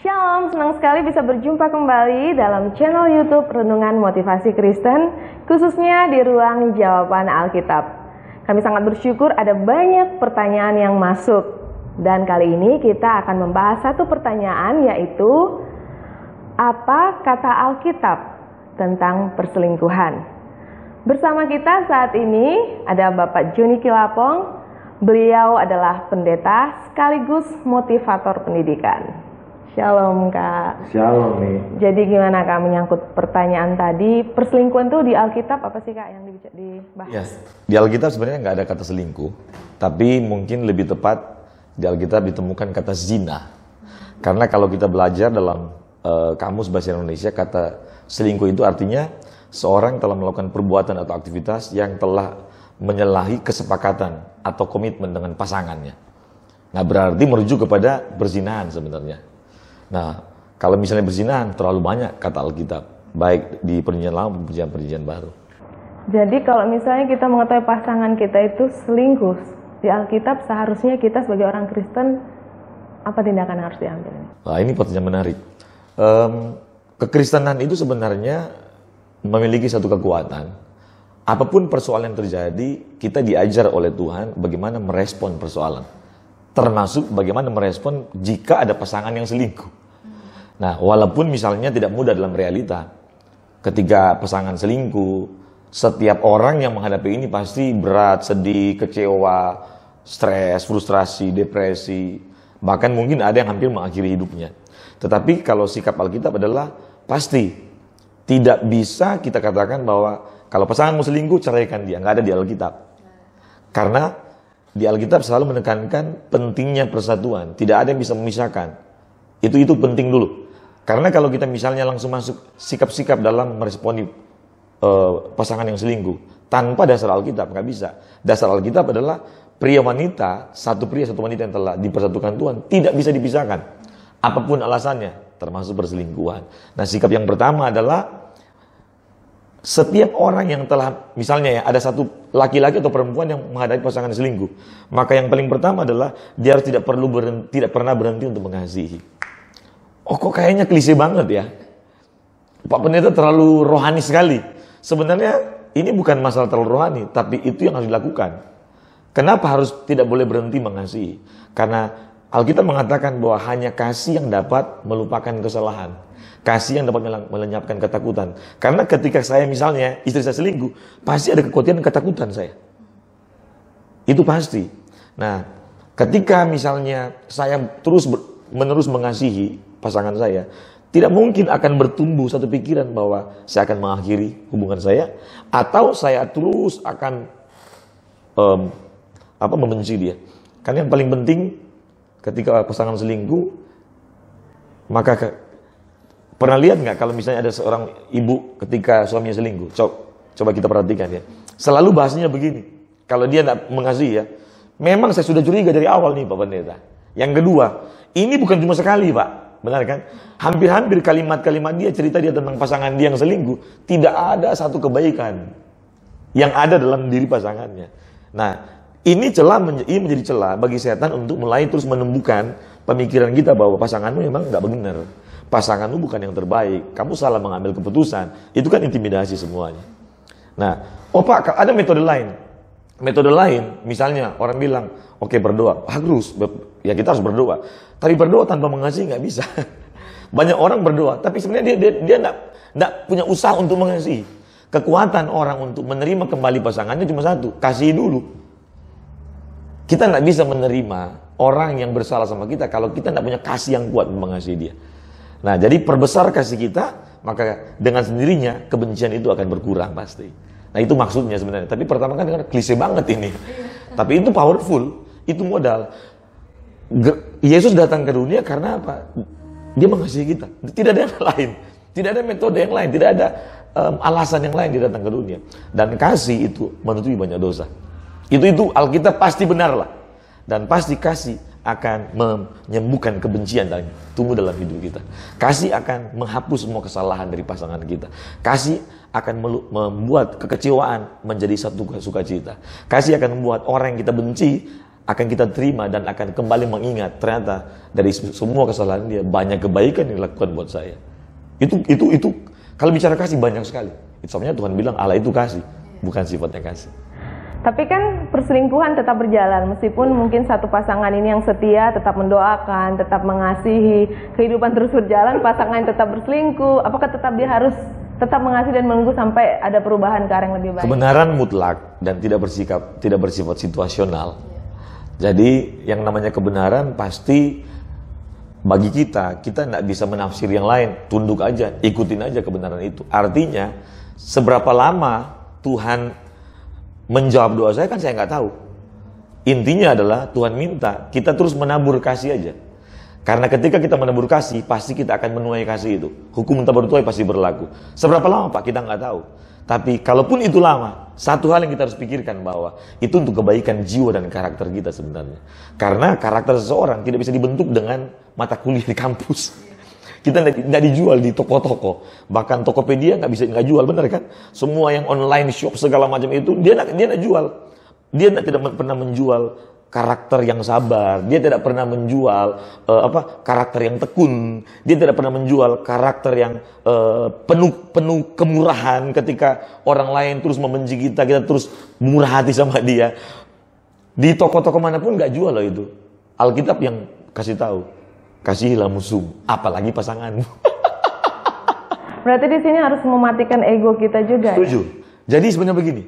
Shalom, senang sekali bisa berjumpa kembali dalam channel YouTube Renungan Motivasi Kristen, khususnya di ruang jawaban Alkitab. Kami sangat bersyukur ada banyak pertanyaan yang masuk. Dan kali ini kita akan membahas satu pertanyaan, yaitu apa kata Alkitab tentang perselingkuhan? Bersama kita saat ini ada Bapak Joni Kilapong. Beliau adalah pendeta sekaligus motivator pendidikan. Shalom Kak. Shalom nih. Jadi gimana Kak menyangkut pertanyaan tadi, perselingkuhan tuh di Alkitab apa sih Kak yang dibahas? Ya, di Alkitab sebenarnya nggak ada kata selingkuh, tapi mungkin lebih tepat di Alkitab ditemukan kata zina. Karena kalau kita belajar dalam kamus bahasa Indonesia, kata selingkuh itu artinya seorang telah melakukan perbuatan atau aktivitas yang telah menyalahi kesepakatan atau komitmen dengan pasangannya. Nah, berarti merujuk kepada perzinahan sebenarnya. Nah, kalau misalnya berzinahan terlalu banyak kata Alkitab, baik di Perjanjian Lama maupun Perjanjian Baru. Jadi kalau misalnya kita mengetahui pasangan kita itu selingkuh, di Alkitab seharusnya kita sebagai orang Kristen, apa tindakan yang harus diambil? Nah, ini pertanyaan menarik. Kekristenan itu sebenarnya memiliki satu kekuatan. Apapun persoalan yang terjadi, kita diajar oleh Tuhan bagaimana merespon persoalan. Termasuk bagaimana merespon jika ada pasangan yang selingkuh. Nah, walaupun misalnya tidak mudah dalam realita, ketika pasangan selingkuh, setiap orang yang menghadapi ini pasti berat, sedih, kecewa, stres, frustrasi, depresi, bahkan mungkin ada yang hampir mengakhiri hidupnya. Tetapi kalau sikap Alkitab adalah pasti tidak bisa kita katakan bahwa kalau pasangan mau selingkuh, ceraikan dia. Nggak ada di Alkitab. Karena di Alkitab selalu menekankan pentingnya persatuan. Tidak ada yang bisa memisahkan. Itu penting dulu. Karena kalau kita misalnya langsung masuk sikap-sikap dalam meresponi pasangan yang selingkuh tanpa dasar Alkitab, nggak bisa. Dasar Alkitab adalah pria wanita, satu pria satu wanita yang telah dipersatukan Tuhan tidak bisa dipisahkan. Apapun alasannya, termasuk perselingkuhan. Nah, sikap yang pertama adalah setiap orang yang telah, misalnya ya, ada satu laki-laki atau perempuan yang menghadapi pasangan selingkuh, maka yang paling pertama adalah dia harus tidak pernah berhenti untuk mengasihi. Oh, kok kayaknya klise banget ya? Pak Pendeta terlalu rohani sekali. Sebenarnya ini bukan masalah terlalu rohani, tapi itu yang harus dilakukan. Kenapa harus tidak boleh berhenti mengasihi? Karena Alkitab mengatakan bahwa hanya kasih yang dapat melupakan kesalahan. Kasih yang dapat melenyapkan ketakutan. Karena ketika saya misalnya, istri saya selingkuh, pasti ada kekhawatiran dan ketakutan saya. Itu pasti. Nah, ketika misalnya saya menerus mengasihi pasangan saya, tidak mungkin akan bertumbuh satu pikiran bahwa saya akan mengakhiri hubungan saya, atau saya terus akan membenci dia. Karena yang paling penting ketika pasangan selingkuh, maka pernah lihat nggak kalau misalnya ada seorang ibu ketika suaminya selingkuh? Coba kita perhatikan ya. Selalu bahasanya begini. Kalau dia tidak mengasihi ya, memang saya sudah curiga dari awal nih Pak Pendeta. Yang kedua, ini bukan cuma sekali Pak, benar kan? Hampir-hampir kalimat-kalimat dia, cerita dia tentang pasangan dia yang selingkuh, tidak ada satu kebaikan yang ada dalam diri pasangannya. Nah, ini menjadi celah bagi setan untuk mulai terus menemukan pemikiran kita bahwa pasanganmu memang nggak benar. Pasanganmu bukan yang terbaik, kamu salah mengambil keputusan. Itu kan intimidasi semuanya. Nah, Pak, ada metode lain. Metode lain, misalnya orang bilang, oke, berdoa. Harus, ya kita harus berdoa. Tapi berdoa tanpa mengasihi nggak bisa. Banyak orang berdoa, tapi sebenarnya dia nggak punya usaha untuk mengasihi. Kekuatan orang untuk menerima kembali pasangannya cuma satu, kasih dulu. Kita nggak bisa menerima orang yang bersalah sama kita kalau kita nggak punya kasih yang kuat mengasihi dia. Nah, jadi perbesar kasih kita, maka dengan sendirinya kebencian itu akan berkurang pasti. Nah, itu maksudnya sebenarnya. Tapi pertama kan klise banget ini. Tapi itu powerful, itu modal. Yesus datang ke dunia karena apa? Dia mengasihi kita. Tidak ada yang lain. Tidak ada metode yang lain. Tidak ada alasan yang lain dia datang ke dunia. Dan kasih itu menutupi banyak dosa. Itu Alkitab pasti benar lah. Dan pasti kasih akan menyembuhkan kebencian dan tumbuh dalam hidup kita. Kasih akan menghapus semua kesalahan dari pasangan kita. Kasih akan membuat kekecewaan menjadi satu sukacita. Kasih akan membuat orang yang kita benci akan kita terima dan akan kembali mengingat ternyata dari semua kesalahan dia banyak kebaikan yang dilakukan buat saya. Itu kalau bicara kasih banyak sekali. Itu sebabnya Tuhan bilang Allah itu kasih, bukan sifatnya kasih. Tapi kan perselingkuhan tetap berjalan, meskipun mungkin satu pasangan ini yang setia tetap mendoakan, tetap mengasihi, kehidupan terus berjalan, pasangan yang tetap berselingkuh, apakah tetap dia harus tetap mengasihi dan menunggu sampai ada perubahan ke arah yang lebih baik? Kebenaran mutlak dan tidak bersifat situasional. Jadi yang namanya kebenaran pasti bagi kita tidak bisa menafsir yang lain, tunduk aja, ikutin aja kebenaran itu. Artinya seberapa lama Tuhan menjawab doa saya kan saya nggak tahu. Intinya adalah Tuhan minta kita terus menabur kasih aja. Karena ketika kita menabur kasih, pasti kita akan menuai kasih itu. Hukum tabur tuai pasti berlaku. Seberapa lama Pak? Kita nggak tahu. Tapi kalaupun itu lama, satu hal yang kita harus pikirkan bahwa itu untuk kebaikan jiwa dan karakter kita sebenarnya. Karena karakter seseorang tidak bisa dibentuk dengan mata kuliah di kampus. Kita nggak dijual di toko-toko, bahkan Tokopedia nggak jual, benar kan? Semua yang online shop segala macam itu dia nggak jual. Dia tidak pernah menjual karakter yang sabar. Dia tidak pernah menjual karakter yang tekun. Dia tidak pernah menjual karakter yang penuh kemurahan. Ketika orang lain terus membenci kita terus murah hati sama dia. Di toko-toko manapun nggak jual loh itu. Alkitab yang kasih tahu. Kasihilah musuh, apalagi pasanganmu. Berarti di sini harus mematikan ego kita juga. Setuju. Ya? Jadi sebenarnya begini,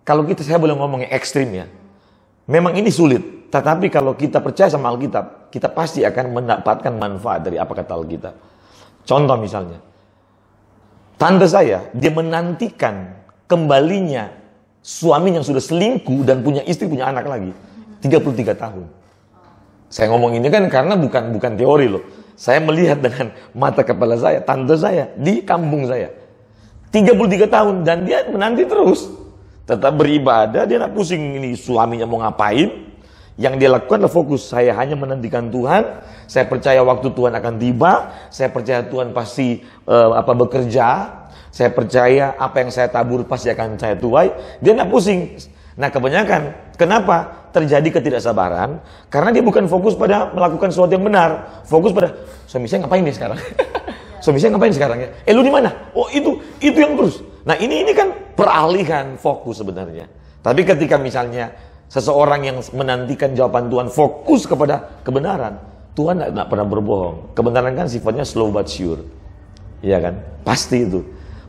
kalau saya boleh ngomong yang ekstrim ya, memang ini sulit. Tetapi kalau kita percaya sama Alkitab, kita pasti akan mendapatkan manfaat dari apa kata Alkitab. Contoh misalnya, tante saya, dia menantikan kembalinya suami yang sudah selingkuh dan punya istri, punya anak lagi. 33 tahun. Saya ngomong ini kan karena bukan teori loh. Saya melihat dengan mata kepala saya, tante saya di kampung saya. 33 tahun dan dia menanti terus. Tetap beribadah, dia nak pusing ini suaminya mau ngapain. Yang dia lakukan adalah fokus, saya hanya menantikan Tuhan. Saya percaya waktu Tuhan akan tiba. Saya percaya Tuhan pasti bekerja. Saya percaya apa yang saya tabur pasti akan saya tuai. Dia nak pusing. Nah kebanyakan, kenapa terjadi ketidaksabaran? Karena dia bukan fokus pada melakukan sesuatu yang benar. Fokus pada, suami saya ngapain nih sekarang? Suami saya ngapain sekarang ya? Lu di mana? Oh itu yang terus. Nah ini kan peralihan fokus sebenarnya. Tapi ketika misalnya seseorang yang menantikan jawaban Tuhan fokus kepada kebenaran, Tuhan tidak pernah berbohong. Kebenaran kan sifatnya slow but sure. Iya kan? Pasti itu.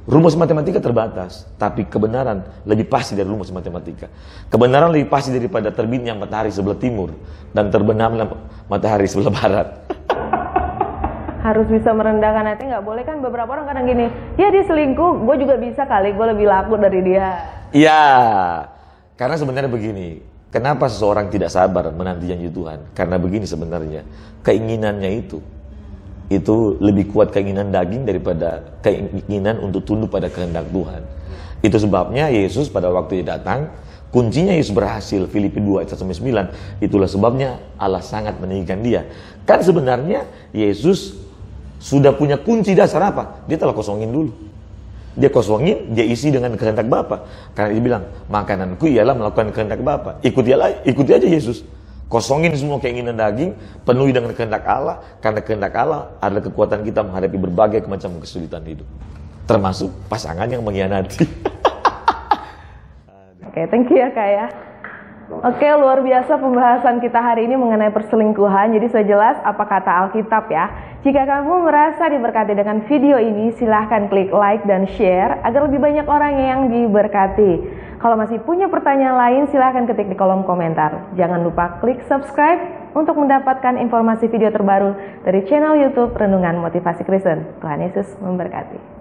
Rumus matematika terbatas, tapi kebenaran lebih pasti dari rumus matematika. Kebenaran lebih pasti daripada terbitnya matahari sebelah timur dan terbenamnya matahari sebelah barat. Harus bisa merendahkan hati, nggak boleh kan beberapa orang kadang gini, ya dia selingkuh, gue juga bisa kali, gue lebih laku dari dia. Iya, karena sebenarnya begini, kenapa seseorang tidak sabar menanti janji Tuhan? Karena begini sebenarnya, keinginannya itu lebih kuat keinginan daging daripada keinginan untuk tunduk pada kehendak Tuhan. Itu sebabnya Yesus pada waktu dia datang, kuncinya Yesus berhasil, Filipi 2 ayat 1-9, itulah sebabnya Allah sangat meninggikan dia. Kan sebenarnya Yesus sudah punya kunci dasar apa? Dia telah kosongin dulu. Dia kosongin, dia isi dengan kehendak Bapa. Karena dia bilang, makananku ialah melakukan kehendak Bapa. Ikuti aja Yesus. Kosongin semua keinginan daging, penuhi dengan kehendak Allah, karena kehendak Allah adalah kekuatan kita menghadapi berbagai macam kesulitan hidup. Termasuk pasangan yang mengkhianati. Oke, thank you ya Kak ya. Oke, luar biasa pembahasan kita hari ini mengenai perselingkuhan. Jadi sudah jelas apa kata Alkitab ya. Jika kamu merasa diberkati dengan video ini, silahkan klik like dan share agar lebih banyak orang yang diberkati. Kalau masih punya pertanyaan lain, silahkan ketik di kolom komentar. Jangan lupa klik subscribe untuk mendapatkan informasi video terbaru dari channel YouTube Renungan Motivasi Kristen. Tuhan Yesus memberkati.